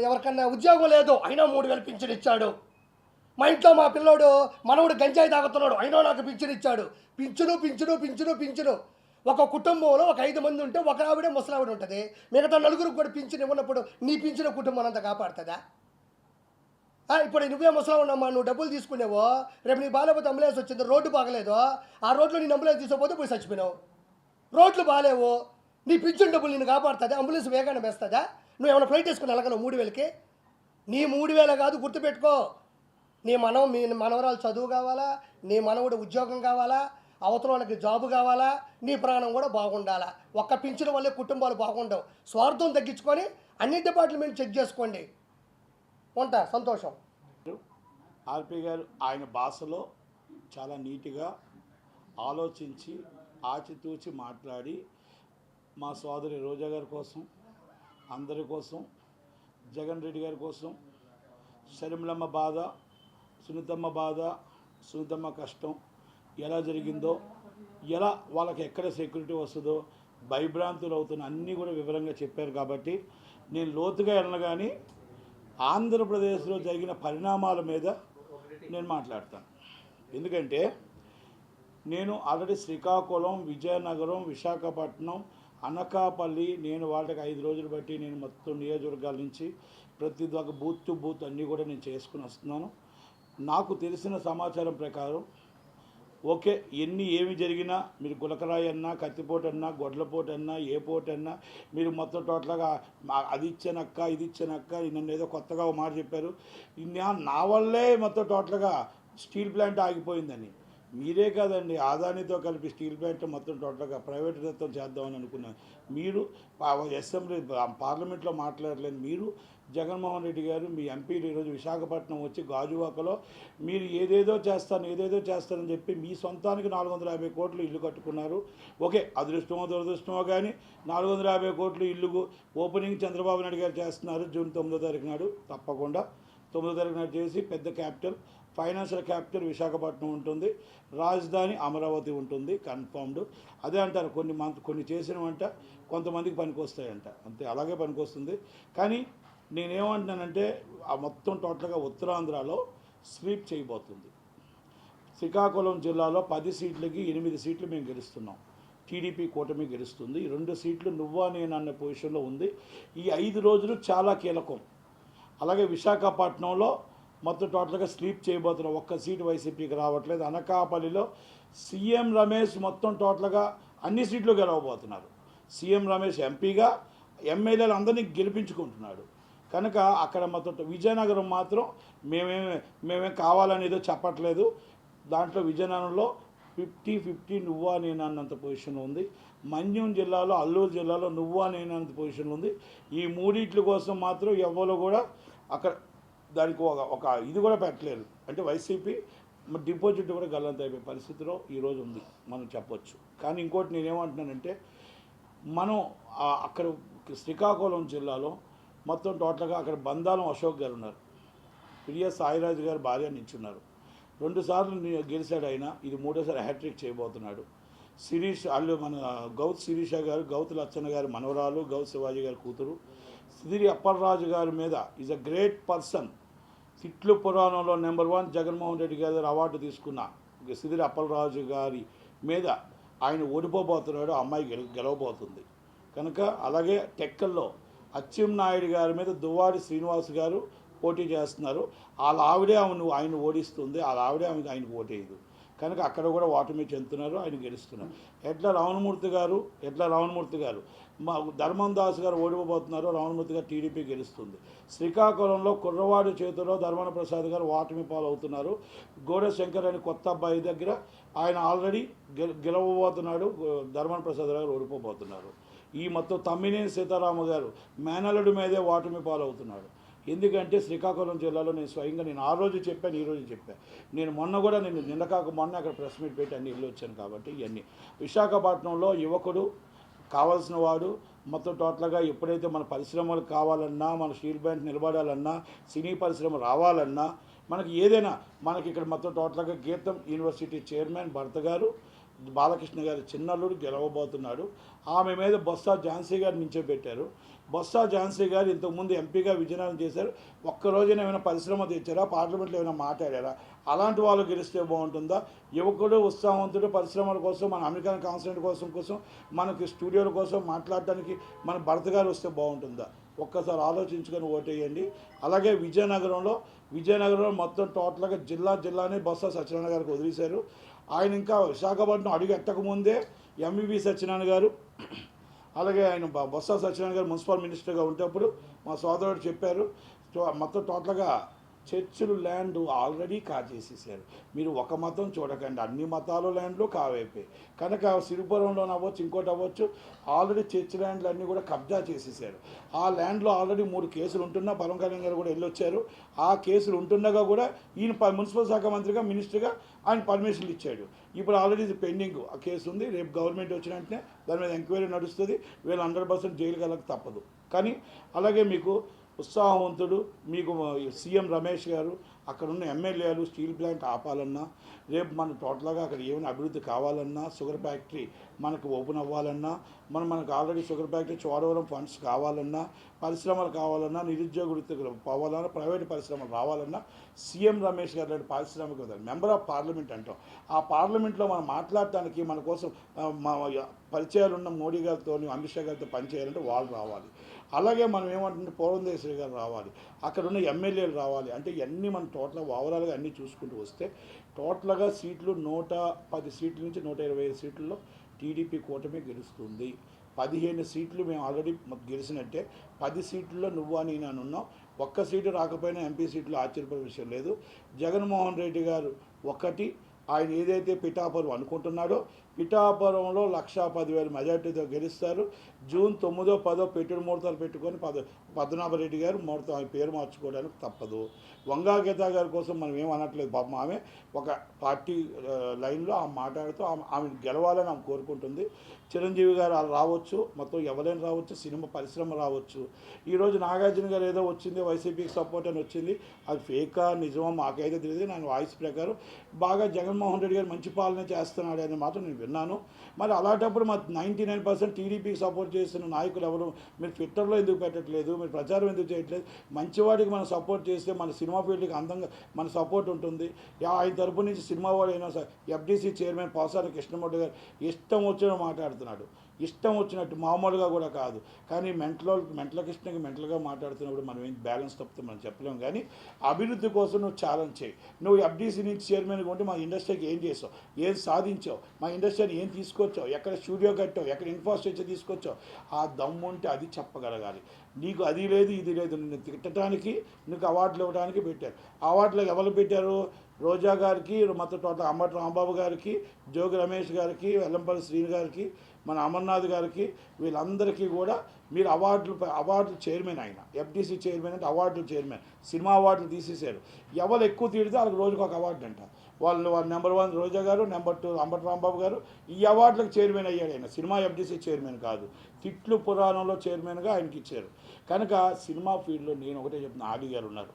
ఎవరికన్నా ఉద్యోగం లేదు అయినా 3,000 పింఛన్ ఇచ్చాడు. మా ఇంట్లో మా పిల్లోడు మనవుడు గంజాయి తాగుతున్నాడు అయినా నాకు పింఛన్ ఇచ్చాడు. పింఛను. ఒక కుటుంబంలో ఒక 5 మంది ఉంటే ఒక ఆవిడే ముసలావిడ ఉంటుంది. మిగతా 4 కూడా పింఛన్ ఇవ్వనప్పుడు నీ పింఛన్ కుటుంబం అంతా కాపాడుతుందా? ఇప్పుడు నువ్వే ముసలావు ఉన్నామా, నువ్వు డబ్బులు తీసుకునేవో, రేపు నీ బాగాలేకపోతే అంబులెన్స్ వచ్చింది, రోడ్డు బాగలేదు, ఆ రోడ్లో నేను అంబులెన్స్ తీసుకోపోతే పోయి చచ్చిపోయినావు. రోడ్లు బాగాలేవు, నీ పింఛన్ డబ్బులు నేను కాపాడుతుందా? అంబులెన్స్ వేగానే వేస్తుందా? నువ్వు ఏమైనా ఫ్లైట్ వేసుకుని వెళ్ళగలవు 3,000కి? నీ 3,000 కాదు, గుర్తుపెట్టుకో. నీ మనవరాలు చదువు కావాలా, నీ మనవుడు ఉద్యోగం కావాలా, అవతల వాళ్ళకి జాబు కావాలా, నీ ప్రాణం కూడా బాగుండాలా. ఒక్క పింఛను వల్లే కుటుంబాలు బాగుండవు. స్వార్థం తగ్గించుకొని అన్ని డిపార్ట్మెంట్ చెక్ చేసుకోండి. ఉంటా, సంతోషం. ఆర్పి గారు ఆయన భాషలో చాలా నీట్గా ఆలోచించి ఆచితూచి మాట్లాడి మా సోదరి రోజా గారి కోసం, అందరి కోసం, జగన్ రెడ్డి గారి కోసం, షర్మిలమ్మ బాధ, సునీతమ్మ కష్టం ఎలా జరిగిందో, ఎలా వాళ్ళకి ఎక్కడ సెక్యూరిటీ వస్తుందో, భయభ్రాంతులు అవుతున్న అన్నీ కూడా వివరంగా చెప్పారు. కాబట్టి నేను లోతుగా వెళ్ళను, కానీ ఆంధ్రప్రదేశ్లో జరిగిన పరిణామాల మీద నేను మాట్లాడతాను. ఎందుకంటే నేను ఆల్రెడీ శ్రీకాకుళం, విజయనగరం, విశాఖపట్నం, అనకాపల్లి, నేను వాళ్ళకి 5 రోజులు బట్టి నేను మొత్తం నియోజకవర్గాల నుంచి ప్రతి ఒక్క బూత్ టు బూత్ అన్నీ కూడా నేను చేసుకుని వస్తున్నాను. నాకు తెలిసిన సమాచారం ప్రకారం ఓకే, ఏమి జరిగినా మీరు గులకరాయి అన్నా, కత్తిపోటు అన్నా, గొడ్లపోటు అన్నా, ఏ పోటు అన్నా, మీరు మొత్తం టోటల్గా అది ఇచ్చానక్క, ఇది ఇచ్చానక్క, నన్ను ఏదో కొత్తగా ఒక మాట చెప్పారు, నా వల్లే మొత్తం టోటల్గా స్టీల్ ప్లాంట్ ఆగిపోయిందని. మీరే కాదండి, ఆదానితో కలిపి స్టీల్ ప్లాంట్ మొత్తం టోటల్గా ప్రైవేటీకరణ చేద్దామని అనుకున్నారు. మీరు అసెంబ్లీ పార్లమెంట్లో మాట్లాడలేదు. మీరు జగన్మోహన్ రెడ్డి గారు, మీ ఎంపీలు ఈరోజు విశాఖపట్నం వచ్చి గాజువాకలో మీరు ఏదేదో చేస్తానని చెప్పి మీ సొంతానికి 450 కోట్లు ఇల్లు కట్టుకున్నారు. ఓకే, అదృష్టమో దురదృష్టమో కానీ 450 కోట్లు ఇల్లు ఓపెనింగ్ చంద్రబాబు నాయుడు గారు చేస్తున్నారు జూన్ 9వ తారీఖు నాడు. తప్పకుండా 9వ తారీఖు నాడు చేసి పెద్ద క్యాపిటల్, ఫైనాన్షియల్ క్యాపిటల్ విశాఖపట్నం ఉంటుంది, రాజధాని అమరావతి ఉంటుంది, కన్ఫర్మ్డ్. అదే అంటారు కొన్ని చేసినవంట కొంతమందికి పనికొస్తాయంట, అంతే, అలాగే పనికొస్తుంది. కానీ నేనేమంటున్నానంటే ఆ మొత్తం టోటల్గా ఉత్తరాంధ్రలో స్వీప్ చేయబోతుంది. శ్రీకాకుళం జిల్లాలో 10 సీట్లకి 8 సీట్లు మేము గెలుస్తున్నాం. టీడీపీ కూటమి గెలుస్తుంది. 2 సీట్లు నువ్వా నేను అనే పొజిషన్లో ఉంది. ఈ 5 రోజులు చాలా కీలకం. అలాగే విశాఖపట్నంలో మొత్తం టోటల్గా స్లీప్ చేయబోతున్నాం. 1 సీటు వైసీపీకి రావట్లేదు. అనకాపల్లిలో సీఎం రమేష్ మొత్తం టోటల్గా అన్ని సీట్లు గెలవబోతున్నారు. సీఎం రమేష్ ఎంపీగా ఎమ్మెల్యేలు అందరినీ గెలిపించుకుంటున్నాడు. కనుక అక్కడ మొత్తం విజయనగరం మాత్రం మేమేం కావాలనేదో చెప్పట్లేదు. దాంట్లో విజయనగరంలో 50-50 నువ్వా నేను అన్నంత పొజిషన్లో ఉంది. మన్యం జిల్లాలో, అల్లూరు జిల్లాలో నువ్వా నేను అన్నంత పొజిషన్లో ఉంది. ఈ మూడిట్ల కోసం మాత్రం ఎవరు కూడా అక్కడ దానికి ఒక ఇది కూడా పెట్టలేరు. అంటే వైసీపీ డిపాజిట్ కూడా గల్లంత అయిపోయే పరిస్థితిలో ఈరోజు ఉంది మనం చెప్పొచ్చు. కానీ ఇంకోటి నేనేమంటున్నానంటే, మనం అక్కడ శ్రీకాకుళం జిల్లాలో మొత్తం టోటల్గా అక్కడ బందాలం అశోక్ గారు ఉన్నారు, పిడిఎస్ సాయిరాజు గారు భార్య నిల్చున్నారు. 2 సార్లు గెలిచాడు ఆయన, ఇది 3వసారి హ్యాట్రిక్ చేయబోతున్నాడు. మన గౌత్ శిరీష గారు, గౌత్ లచ్చన్న గారి మనవరాలు, గౌత్ శివాజీ గారి కూతురు, సిదిరి అప్పలరాజు గారి మీద ఈజ్ అ గ్రేట్ పర్సన్. తిట్లు పురాణంలో నెంబర్ 1 జగన్మోహన్ రెడ్డి గారి అవార్డు తీసుకున్న సిదిరి అప్పలరాజు గారి మీద ఆయన ఓడిపోబోతున్నాడు, అమ్మాయి గెలవబోతుంది. కనుక అలాగే టెక్కల్లో అచ్చెన్నాయుడు గారి మీద దువ్వాడి శ్రీనివాస్ గారు పోటీ చేస్తున్నారు. వాళ్ళ ఆవిడే ఆయన ఓడిస్తుంది, వాళ్ళ ఆవిడే ఆయనకు ఓటేయదు. కనుక అక్కడ కూడా ఓటమి చెందుతున్నారు, ఆయన గెలుస్తున్నారు. ఎడ్ల రావణమూర్తి గారు మా ధర్మం దాస్ గారు ఓడిపోబోతున్నారు, రావణమూర్తి గారు టీడీపీ గెలుస్తుంది. శ్రీకాకుళంలో కుర్రవాడి చేతిలో ధర్మన ప్రసాద్ గారు ఓటమి పాలవుతున్నారు. గోడ శంకర్ అని కొత్త అబ్బాయి దగ్గర ఆయన ఆల్రెడీ గెలవబోతున్నాడు, ధర్మన ప్రసాద్ గారు ఓడిపోబోతున్నారు. ఈ మొత్తం తమ్మినేని సీతారామ గారు మేనల్లుడి మీదే ఓటమి పాలవుతున్నాడు. ఎందుకంటే శ్రీకాకుళం జిల్లాలో నేను స్వయంగా ఆ రోజు చెప్పాను, ఈరోజు చెప్పాను. నేను మొన్న అక్కడ ప్రెస్ మీట్ పెట్టి అన్ని ఇల్లు వచ్చాను. కాబట్టి ఇవన్నీ విశాఖపట్నంలో యువకుడు కావాల్సిన వాడు మొత్తం టోటల్గా ఎప్పుడైతే మన పరిశ్రమలు కావాలన్నా, మన స్టీల్ ప్లాంట్ నిలబడాలన్నా, సినీ పరిశ్రమ రావాలన్నా, మనకి ఏదైనా మనకి ఇక్కడ మొత్తం టోటల్గా గీతం యూనివర్సిటీ చైర్మన్ భర్త గారు బాలకృష్ణ గారి చిన్నల్లుడు గెలవబోతున్నాడు. ఆమె మీద బొత్స ఝాన్సీ గారు నించోబెట్టారు. బొత్స ఝాన్సీ గారు ఇంతకుముందు ఎంపీగా విజయనగరం చేశారు. ఒక్కరోజున ఏమైనా పరిశ్రమ తెచ్చారా, పార్లమెంట్లో ఏమైనా మాట్లాడారా? అలాంటి వాళ్ళు గెలిస్తే బాగుంటుందా? యువకుడు ఉత్సాహవంతుడు పరిశ్రమల కోసం, మన అమెరికన్ కాన్సల్టెంట్ కోసం మనకి స్టూడియోల కోసం మాట్లాడటానికి మన భర్త గారు వస్తే బాగుంటుందా? ఒక్కసారి ఆలోచించుకొని ఓటేయండి. అలాగే విజయనగరంలో మొత్తం టోటల్గా జిల్లానే బొత్స సత్యనారాయణ గారికి వదిలేశారు. ఆయన ఇంకా విశాఖపట్నం అడుగు ఎట్టకముందే ఎంవివి సత్యనారాయణ గారు, అలాగే ఆయన బొత్స సత్యనారాయణ గారు మున్సిపల్ మినిస్టర్గా ఉండేటప్పుడు మా సోదరుడు చెప్పారు, మొత్తం టోటల్గా చర్చిలు ల్యాండ్ ఆల్రెడీ కాజేసేసారు. మీరు ఒక మతం చూడకండి, అన్ని మతాల ల్యాండ్లు కావైపోయాయి. కనుక సిరిపురంలో అవ్వచ్చు, ఇంకోటి అవ్వచ్చు, ఆల్రెడీ చర్చ్ ల్యాండ్లు అన్నీ కూడా కబ్జా చేసేసారు. ఆ ల్యాండ్లో ఆల్రెడీ 3 కేసులు ఉంటున్నా పవన్ కళ్యాణ్ గారు కూడా వెళ్ళొచ్చారు. ఆ కేసులు ఉంటుండగా కూడా ఈయన మున్సిపల్ శాఖ మంత్రిగా, మినిస్టర్గా ఆయన పర్మిషన్లు ఇచ్చాడు. ఇప్పుడు ఆల్రెడీ ఇది పెండింగ్ ఆ కేసు ఉంది. రేపు గవర్నమెంట్ వచ్చిన వెంటనే దాని మీద ఎంక్వైరీ నడుస్తుంది. వీళ్ళు 100% జైలుకి వెళ్ళక తప్పదు. కానీ అలాగే మీకు ఉత్సాహవంతుడు మీకు సీఎం రమేష్ గారు, అక్కడ ఉన్న ఎమ్మెల్యేలు స్టీల్ ప్లాంట్ ఆపాలన్నా, రేపు మన టోటల్గా అక్కడ ఏమైనా అభివృద్ధి కావాలన్నా, షుగర్ ఫ్యాక్టరీ మనకు ఓపెన్ అవ్వాలన్నా, మనకు already sugar factory Chodavaram funds కావాలన్నా, పరిశ్రమలు కావాలన్నా, నిరుద్యోగ వృత్తికి పోవాలన్నా, ప్రైవేట్ పరిశ్రమలు రావాలన్నా, సీఎం రమేష్ గారు లాంటి పారిశ్రామిక మెంబర్ ఆఫ్ పార్లమెంట్ అంటాం. ఆ పార్లమెంట్లో మనం మాట్లాడటానికి మన కోసం మా పరిచయాలు ఉన్న మోడీ గారితో, అమిత్ షా గారితో పనిచేయాలంటే వాళ్ళు రావాలి. అలాగే మనం ఏమంటుంటే పురంధేశ్వరి గారు రావాలి, అక్కడ ఉన్న ఎమ్మెల్యేలు రావాలి. అంటే ఇవన్నీ మనం టోటల్గా ఓవరాల్గా అన్నీ చూసుకుంటూ వస్తే టోటల్గా సీట్లు 110 సీట్ల నుంచి 125 సీట్లలో టీడీపీ కూటమి గెలుస్తుంది. 15 సీట్లు మేము ఆల్రెడీ గెలిచినట్టే. 10 సీట్లలో నువ్వు నేను ఉన్నాం. ఒక్క సీటు రాకపోయినా ఎంపీ సీట్లు ఆశ్చర్యపడే విషయం లేదు. జగన్మోహన్ రెడ్డి గారు ఒకటి, ఆయన ఏదైతే పిఠాపురం అనుకుంటున్నాడో పిఠాపురంలో 1,10,000 మెజార్టీతో గెలుస్తారు. జూన్ 9, 10 పెట్టుడు ముహూర్తాలు పెట్టుకొని పద్మనాభరెడ్డి గారు ముహూర్తం ఆయన పేరు మార్చుకోవడానికి తప్పదు. వంగా గీత గారి కోసం మనం ఏమనట్లేదు. పాపం ఆమె ఒక పార్టీ లైన్లో ఆమె మాట్లాడుతూ ఆమె గెలవాలని ఆమె కోరుకుంటుంది. చిరంజీవి గారు అలా రావచ్చు, మొత్తం ఎవరైనా రావచ్చు, సినిమా పరిశ్రమ రావచ్చు. ఈరోజు నాగార్జున గారు ఏదో వచ్చింది వైసీపీకి సపోర్ట్ అని వచ్చింది, అది ఫేకా నిజమో మాకైతే తెలియదు. నేను వాయిస్ ప్రకారం బాగా జగన్మోహన్ రెడ్డి గారు మంచి పాలన చేస్తున్నాడు అనే మాట నేను విన్నాను. మరి అలాంటప్పుడు మా 99% టీడీపీకి సపోర్ట్ చేస్తున్న నాయకులు ఎవరు? మీరు ట్విట్టర్లో ఎందుకు పెట్టట్లేదు? మీరు ప్రచారం ఎందుకు చేయట్లేదు? మంచివాడికి మనం సపోర్ట్ చేస్తే మన సినిమా ఫీల్డ్కి అందంగా మన సపోర్ట్ ఉంటుంది. ఆయన తరపు నుంచి సినిమా వాడు అయినా సరే ఎఫ్డీసీ చైర్మన్ పోసాని కృష్ణమూర్తి గారు ఇష్టం వచ్చిన మాట్లాడుతున్నాడు, ఇష్టం వచ్చినట్టు, మామూలుగా కూడా కాదు. కానీ మెంటల కృష్ణకి మెంటల్గా మాట్లాడుతున్నప్పుడు మనం ఏం బ్యాలెన్స్ తప్పితే మనం చెప్పలేం. కానీ అభివృద్ధి కోసం నువ్వు ఛాలెంజ్ చేయి. నువ్వు ఎఫ్డీసీ నుంచి చైర్మన్గా ఉంటే మా ఇండస్ట్రీకి ఏం చేసావు, ఏం సాధించావు, మా ఇండస్ట్రీని ఏం తీసుకొచ్చావు, ఎక్కడ స్టూడియో కట్టావు, ఎక్కడ ఇన్ఫ్రాస్ట్రక్చర్ తీసుకొచ్చావు, ఆ దమ్ముంటే అది చెప్పగలగాలి. నీకు అది లేదు ఇది లేదు, నిన్ను తిట్టడానికి నీకు అవార్డులు ఇవ్వడానికి పెట్టారు. అవార్డులు ఎవరు పెట్టారు? రోజా గారికి, మొత్తం టోటల్ అంబటి రాంబాబు గారికి, జోగి రమేష్ గారికి, వెల్లంపల్లి శ్రీని గారికి, మన అమర్నాథ్ గారికి, వీళ్ళందరికీ కూడా మీరు అవార్డులు చైర్మన్. ఆయన ఎఫ్డీసీ చైర్మన్ అంటే అవార్డులు చైర్మన్. సినిమా అవార్డులు తీసేశారు. ఎవరు ఎక్కువ తీడితే వాళ్ళకి రోజుకు ఒక అవార్డు అంట. వాళ్ళు నెంబర్ 1 రోజా గారు, నెంబర్ 2 అంబటి రాంబాబు గారు. ఈ అవార్డులకు చైర్మన్ అయ్యాడు ఆయన. సినిమా ఎఫ్డీసీ చైర్మన్ కాదు, తిట్లు పురాణంలో చైర్మన్గా ఆయనకి ఇచ్చారు. కనుక సినిమా ఫీల్డ్లో నేను ఒకటే చెప్తున్నా, ఆడి గారు ఉన్నారు,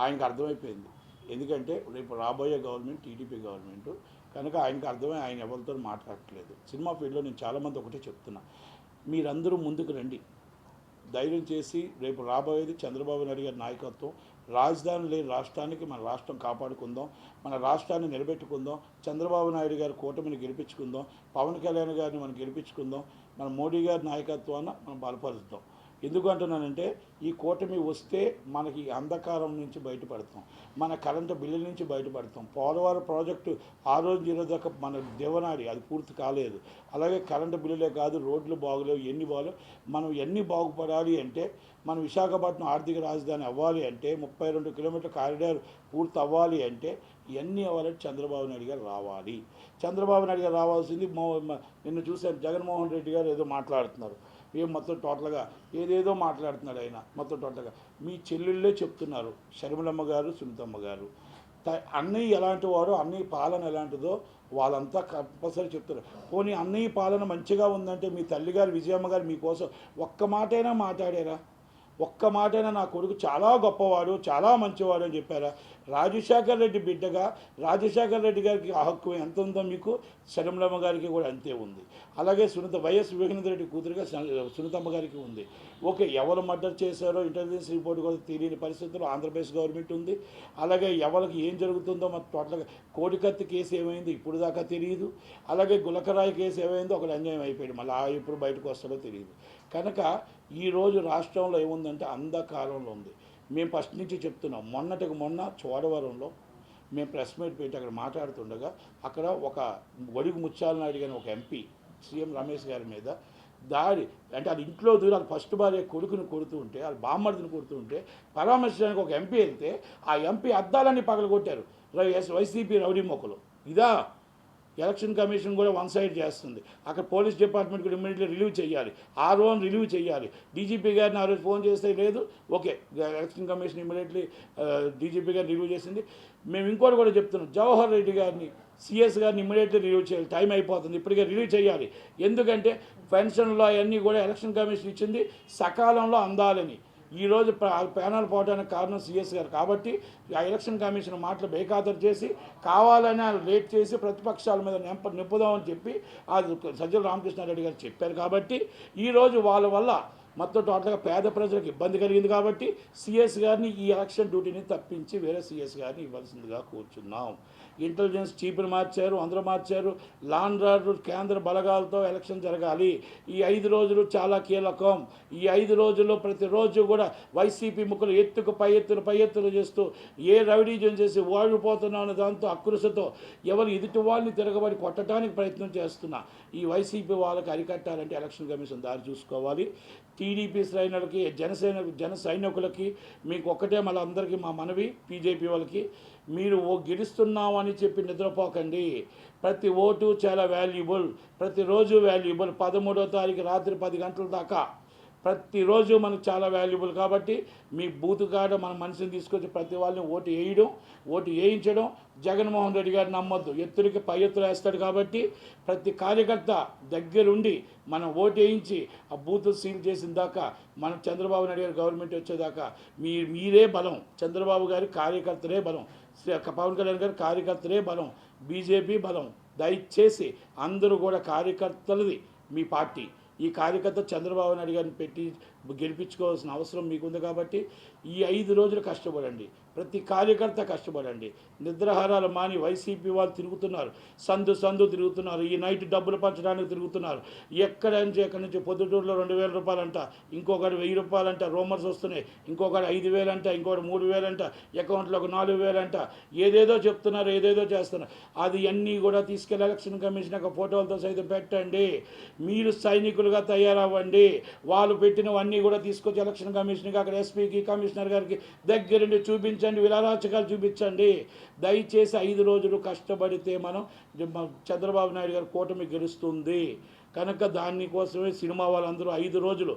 ఆయనకు అర్థమైపోయింది. ఎందుకంటే రేపు రాబోయే గవర్నమెంట్ టీడీపీ గవర్నమెంట్. కనుక ఆయనకు అర్థమై ఆయన ఎవరితో మాట్లాడట్లేదు. సినిమా ఫీల్డ్లో నేను చాలామంది ఒకటే చెప్తున్నా, మీరందరూ ముందుకు రండి, ధైర్యం చేసి. రేపు రాబోయేది చంద్రబాబు నాయుడు గారి నాయకత్వం. రాజధాని లేని రాష్ట్రానికి మన రాష్ట్రం కాపాడుకుందాం, మన రాష్ట్రాన్ని నిలబెట్టుకుందాం, చంద్రబాబు నాయుడు గారి కూటమిని గెలిపించుకుందాం, పవన్ కళ్యాణ్ గారిని మనం గెలిపించుకుందాం, మన మోడీ గారి నాయకత్వాన్ని మనం బలపరుద్దాం. ఎందుకు అంటున్నానంటే ఈ కూటమి వస్తే మనకి అంధకారం నుంచి బయటపడతాం, మన కరెంటు బిల్లుల నుంచి బయటపడతాం. పోలవరం ప్రాజెక్టు ఆ రోజు ఈ రోజు దాకా మన దేవనాడి అది పూర్తి కాలేదు. అలాగే కరెంటు బిల్లులే కాదు, రోడ్లు బాగలేవు, ఎన్ని బాగలేవు. మనం ఎన్ని బాగుపడాలి అంటే, మన విశాఖపట్నం ఆర్థిక రాజధాని అవ్వాలి అంటే, 32 కిలోమీటర్ల కారిడార్ పూర్తి అవ్వాలి అంటే, ఇవన్నీ అవ్వాలంటే చంద్రబాబు నాయుడు గారు రావాలి. చంద్రబాబు నాయుడు గారు రావాల్సింది. నిన్న చూశాను జగన్మోహన్ రెడ్డి గారు ఏదో మాట్లాడుతున్నారు, ఏం మొత్తం టోటల్గా ఏదేదో మాట్లాడుతున్నాడు ఆయన. మొత్తం టోటల్గా మీ చెల్లెళ్ళే చెప్తున్నారు, షర్మిలమ్మ గారు, సునీతమ్మ గారు. అన్నయ్య ఎలాంటి వారో, అన్నయ్య పాలన ఎలాంటిదో వాళ్ళంతా కంపల్సరీ చెప్తారు. పోనీ అన్నయ్య పాలన మంచిగా ఉందంటే మీ తల్లిగారు విజయమ్మ గారు మీకోసం ఒక్క మాటైనా మాట్లాడారా? ఒక్క మాటైనా నా కొడుకు చాలా గొప్పవాడు, చాలా మంచివాడు అని చెప్పారా? రాజశేఖర్ రెడ్డి బిడ్డగా రాజశేఖర్ రెడ్డి గారికి ఆ హక్కు ఎంత ఉందో మీకు షర్మిలమ్మ గారికి కూడా అంతే ఉంది. అలాగే వైఎస్ వివేకానంద రెడ్డి కూతురుగా సునీతమ్మ గారికి ఉంది. ఓకే, ఎవరు మర్డర్ చేశారో ఇంటెలిజెన్స్ రిపోర్ట్ కూడా తెలియని పరిస్థితుల్లో ఆంధ్రప్రదేశ్ గవర్నమెంట్ ఉంది. అలాగే ఎవరికి ఏం జరుగుతుందో మన టోటల్గా కోడికత్తి కేసు ఏమైంది ఇప్పుడు దాకా తెలియదు. అలాగే గులకరాయి కేసు ఏమైందో ఒకటి అన్యాయం అయిపోయాడు, మళ్ళీ ఎప్పుడు బయటకు వస్తాడో తెలియదు. కనుక ఈరోజు రాష్ట్రంలో ఏముందంటే అంధకారంలో ఉంది. మేము ఫస్ట్ నుంచి చెప్తున్నాం. మొన్న చోడవరంలో మేము ప్రెస్ మీట్ పెట్టి అక్కడ మాట్లాడుతుండగా అక్కడ ఒక గొడుగు ముత్యాల నాయుడు గారిని ఒక ఎంపీ సీఎం రమేష్ గారి మీద దాడి అంటే అది ఇంట్లో దూరం వాళ్ళ ఫస్ట్ భార్య కొడుకుని కొడుతూ ఉంటే వాళ్ళ బామ్మర్దిని కొడుతూ ఉంటే పరామర్శించడానికి ఒక ఎంపీ వెళ్తే ఆ ఎంపీ అద్దాలన్నీ పగలగొట్టారు వైసీపీ రౌడీ మొక్కలు. ఇదా ఎలక్షన్ కమిషన్ కూడా వన్ సైడ్ చేస్తుంది. అక్కడ పోలీస్ డిపార్ట్మెంట్ కూడా ఇమ్మీడియట్లీ రిలీవ్ చేయాలి, ఆర్ఓని రిలీవ్ చేయాలి. డీజీపీ గారిని ఆ రోజు ఫోన్ చేస్తే లేదు, okay election commission immediately DGP గారిని రిలీవ్ చేసింది. మేము ఇంకోటి కూడా చెప్తున్నాం, జవహర్ రెడ్డి గారిని సిఎస్ గారిని ఇమ్మీడియట్లీ రిలీవ్ చేయాలి. టైం అయిపోతుంది, ఇప్పటికే రిలీవ్ చేయాలి. ఎందుకంటే పెన్షన్లో అవన్నీ కూడా ఎలక్షన్ కమిషన్ ఇచ్చింది సకాలంలో అందాలని. ఈరోజు ప్యానల్ పోవడానికి కారణం సిఎస్ గారు కాబట్టి ఆ ఎలక్షన్ కమిషన్ మాటలు బేఖాతరు చేసి కావాలని లేట్ చేసి ప్రతిపక్షాల మీద నింపుదామని చెప్పి అది సజ్జల రామకృష్ణారెడ్డి గారు చెప్పారు. కాబట్టి ఈరోజు వాళ్ళ వల్ల మొత్తం టోటల్గా పేద ప్రజలకు ఇబ్బంది కలిగింది. కాబట్టి సిఎస్ గారిని ఈ ఎలక్షన్ డ్యూటీని తప్పించి వేరే సిఎస్ గారిని ఇవ్వాల్సిందిగా కూర్చున్నాం. ఇంటెలిజెన్స్ చీఫ్ని మార్చారు, అందరూ మార్చారు. లా అండ్ ఆర్డర్ కేంద్ర బలగాలతో ఎలక్షన్ జరగాలి. ఈ 5 రోజులు చాలా కీలకం. ఈ 5 రోజుల్లో ప్రతిరోజు కూడా వైసీపీ ముక్కలు ఎత్తుకు పై ఎత్తులు చేస్తూ ఏ రౌడీజం చేసి ఓడిపోతున్నాం అనే దాంతో అకృషతో ఎవరు ఎదుటి వాళ్ళని తిరగబడి కొట్టడానికి ప్రయత్నం చేస్తున్నా ఈ వైసీపీ వాళ్ళకి అరికట్టాలంటే ఎలక్షన్ కమిషన్ దారి చూసుకోవాలి. టీడీపీ శ్రేణులకి జన సైనికులకి మీకు ఒక్కటే మళ్ళీ అందరికీ మా మనవి, బీజేపీ వాళ్ళకి మీరు గెలుస్తున్నామని చెప్పి నిద్రపోకండి. ప్రతి ఓటు చాలా వాల్యుబుల్, ప్రతిరోజు వాల్యుబుల్. 13వ తారీఖు రాత్రి 10 గంటల దాకా ప్రతిరోజు మనకు చాలా వాల్యుబుల్. కాబట్టి మీ బూతు కాడ మన మనిషిని తీసుకొచ్చి ప్రతి వాళ్ళని ఓటు వేయించడం. జగన్మోహన్ రెడ్డి గారిని నమ్మొద్దు, ఎత్తుడికి పై ఎత్తులు వేస్తాడు. కాబట్టి ప్రతి కార్యకర్త దగ్గరుండి మనం ఓటు వేయించి ఆ బూతులు సీల్ చేసిన దాకా మన చంద్రబాబు నాయుడు గారి గవర్నమెంట్ వచ్చేదాకా మీరే బలం. చంద్రబాబు గారి కార్యకర్తలే బలం, పవన్ కళ్యాణ్ గారి కార్యకర్తలే బలం, బీజేపీ బలం. దయచేసి అందరూ కూడా కార్యకర్తలది మీ పార్టీ. ఈ కార్యకర్త చంద్రబాబు నాయుడు గారిని పెట్టి గెలిపించుకోవాల్సిన అవసరం మీకుంది. కాబట్టి ఈ 5 రోజులు కష్టపడండి, ప్రతి కార్యకర్త కష్టపడండి. నిద్రాహారాలు మాని వైసీపీ వాళ్ళు తిరుగుతున్నారు, సందు తిరుగుతున్నారు. ఈ నైట్ డబ్బులు పంచడానికి తిరుగుతున్నారు. ఎక్కడి నుంచి పొద్దుటూరులో 2000 రూపాయలంట, ఇంకొకటి 1000 రూపాయలంట, రూమర్స్ వస్తున్నాయి. ఇంకొకటి 5000 అంట, ఇంకొకటి 3000 అంట, అకౌంట్లోకి 4000 అంట. ఏదేదో చెప్తున్నారు, ఏదేదో చేస్తున్నారు. అది అన్నీ కూడా తీసుకెళ్ళి ఎలక్షన్ కమిషన్ యొక్క ఫోటోలతో సైతం పెట్టండి. మీరు సైనికులుగా తయారవ్వండి. వాళ్ళు పెట్టినవన్నీ కూడా తీసుకొచ్చి ఎలక్షన్ కమిషన్కి, అక్కడ ఎస్పీకి, కమిషనర్ గారికి దగ్గరుండి చూపించండి, విలారాచకాలు చూపించండి. దయచేసి 5 రోజులు కష్టపడితే మనం చంద్రబాబు నాయుడు గారి కూటమి గెలుస్తుంది. కనుక దానికోసమే సినిమా వాళ్ళందరూ 5 రోజులు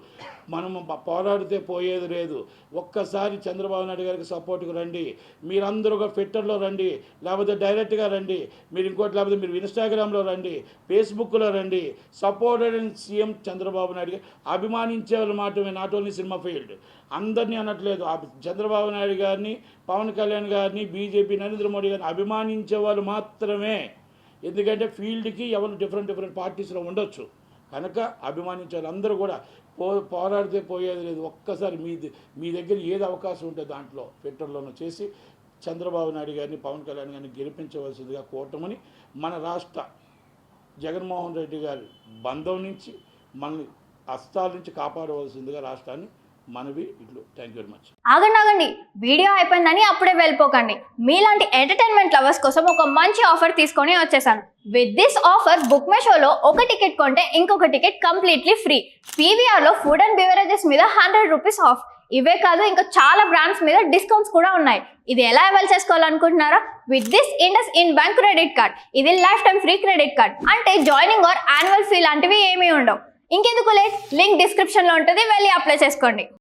మనం పోరాడితే పోయేది లేదు. ఒక్కసారి చంద్రబాబు నాయుడు గారికి సపోర్ట్గా రండి. మీరందరూ ఒక ట్విట్టర్లో రండి, లేకపోతే డైరెక్ట్గా రండి, మీరు ఇంకోటి లేకపోతే మీరు ఇన్స్టాగ్రామ్లో రండి, ఫేస్బుక్లో రండి. Supported and CM Chandrababu Naidu గారు అభిమానించే వాళ్ళు మాత్రమే, నాట్ ఓన్లీ సినిమా ఫీల్డ్. అందరినీ అనట్లేదు. చంద్రబాబు నాయుడు గారిని, పవన్ కళ్యాణ్ గారిని, బీజేపీ నరేంద్ర మోడీ గారిని అభిమానించే వాళ్ళు మాత్రమే. ఎందుకంటే ఫీల్డ్కి ఎవరు డిఫరెంట్ పార్టీస్లో ఉండొచ్చు. కనుక అభిమానించాలి. అందరూ కూడా పోరాడితే పోయేది లేదు. ఒక్కసారి మీ దగ్గర ఏది అవకాశం ఉంటే దాంట్లో ట్విట్టర్లోనూ చేసి చంద్రబాబు నాయుడు గారిని, పవన్ కళ్యాణ్ గారిని గెలిపించవలసిందిగా కోరటమని, మన రాష్ట్ర జగన్మోహన్ రెడ్డి గారి బంధం నుంచి మనల్ని అస్తాల నుంచి కాపాడవలసిందిగా రాష్ట్రాన్ని మనవి. ఇట్లు థ్యాంక్ యూ వెరీ మచ్. ఆగండి, వీడియో అయిపోయిందని అప్పుడే వెళ్ళిపోకండి. మీలాంటి ఎంటర్టైన్మెంట్ లవర్స్ కోసం ఒక మంచి ఆఫర్ తీసుకొని వచ్చేసాను. With this offer book my షోలో ఒక టికెట్ కొంటే ఇంకొక టికెట్ కంప్లీట్లీ ఫ్రీ. పీవీఆర్లో ఫుడ్ అండ్ బెవరేజెస్ మీద 100 రూపీస్ ఆఫ్. ఇవే కాదు, ఇంకా చాలా బ్రాండ్స్ మీద డిస్కౌంట్స్ కూడా ఉన్నాయి. ఇది ఎలా అవైల్ చేసుకోవాలనుకుంటున్నారా? With this IndusInd bank credit card. ఇది life time free credit card. అంటే జాయినింగ్ ఆర్ యాన్యువల్ ఫీ లాంటివి ఏమీ ఉండవు. ఇంకెందుకు లేట్, లింక్ డిస్క్రిప్షన్లో ఉంటుంది, వెళ్ళి అప్లై చేసుకోండి.